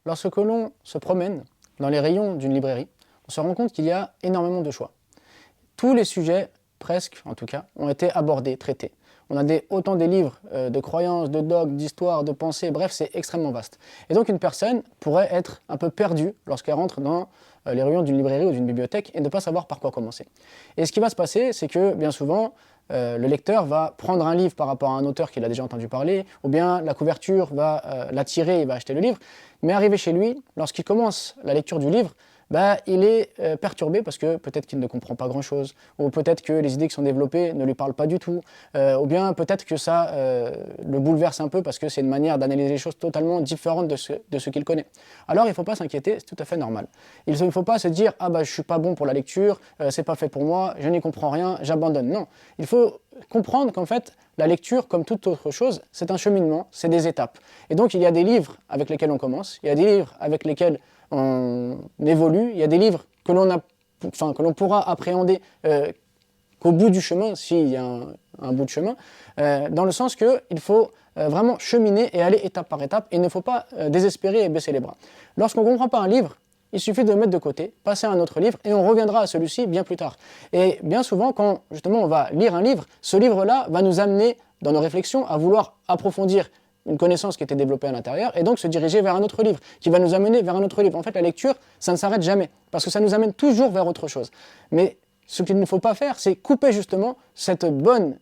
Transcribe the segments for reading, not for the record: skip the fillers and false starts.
Lorsque l'on se promène dans les rayons d'une librairie, on se rend compte qu'il y a énormément de choix. Tous les sujets, presque en tout cas, ont été abordés, traités. On a autant des livres de croyances, de dogmes, d'histoires, de pensées, bref, c'est extrêmement vaste. Et donc une personne pourrait être un peu perdue lorsqu'elle rentre dans les rayons d'une librairie ou d'une bibliothèque et ne pas savoir par quoi commencer. Et ce qui va se passer, c'est que bien souvent, le lecteur va prendre un livre par rapport à un auteur qu'il a déjà entendu parler, ou bien la couverture va l'attirer, il va acheter le livre, mais arrivé chez lui, lorsqu'il commence la lecture du livre, il est perturbé parce que peut-être qu'il ne comprend pas grand-chose, ou peut-être que les idées qui sont développées ne lui parlent pas du tout, ou bien peut-être que ça le bouleverse un peu parce que c'est une manière d'analyser les choses totalement différente de ce qu'il connaît. Alors il ne faut pas s'inquiéter, c'est tout à fait normal. Il ne faut pas se dire « Ah je ne suis pas bon pour la lecture, c'est pas fait pour moi, je n'y comprends rien, j'abandonne ». Non, il faut comprendre qu'en fait, la lecture, comme toute autre chose, c'est un cheminement, c'est des étapes. Et donc il y a des livres avec lesquels on commence, il y a des livres avec lesquels on évolue, il y a des livres que l'on pourra appréhender qu'au bout du chemin, s'il y a un bout de chemin, dans le sens qu'il faut vraiment cheminer et aller étape par étape, et il ne faut pas désespérer et baisser les bras. Lorsqu'on ne comprend pas un livre, il suffit de le mettre de côté, passer à un autre livre, et on reviendra à celui-ci bien plus tard. Et bien souvent, quand justement on va lire un livre, ce livre-là va nous amener dans nos réflexions à vouloir approfondir une connaissance qui était développée à l'intérieur, et donc se diriger vers un autre livre, qui va nous amener vers un autre livre. En fait, la lecture, ça ne s'arrête jamais, parce que ça nous amène toujours vers autre chose. Mais ce qu'il ne faut pas faire, c'est couper justement cette bonne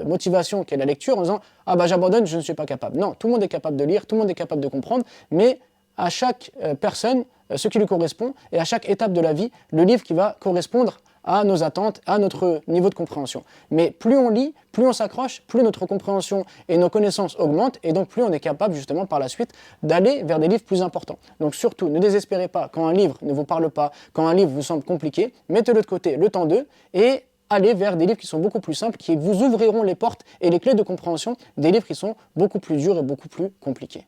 motivation qu'est la lecture en disant « Ah j'abandonne, je ne suis pas capable ». Non, tout le monde est capable de lire, tout le monde est capable de comprendre, mais à chaque personne, ce qui lui correspond, et à chaque étape de la vie, le livre qui va correspondre à nos attentes, à notre niveau de compréhension. Mais plus on lit, plus on s'accroche, plus notre compréhension et nos connaissances augmentent, et donc plus on est capable justement par la suite d'aller vers des livres plus importants. Donc surtout, ne désespérez pas quand un livre ne vous parle pas, quand un livre vous semble compliqué, mettez-le de côté le temps d'eux, et allez vers des livres qui sont beaucoup plus simples, qui vous ouvriront les portes et les clés de compréhension des livres qui sont beaucoup plus durs et beaucoup plus compliqués.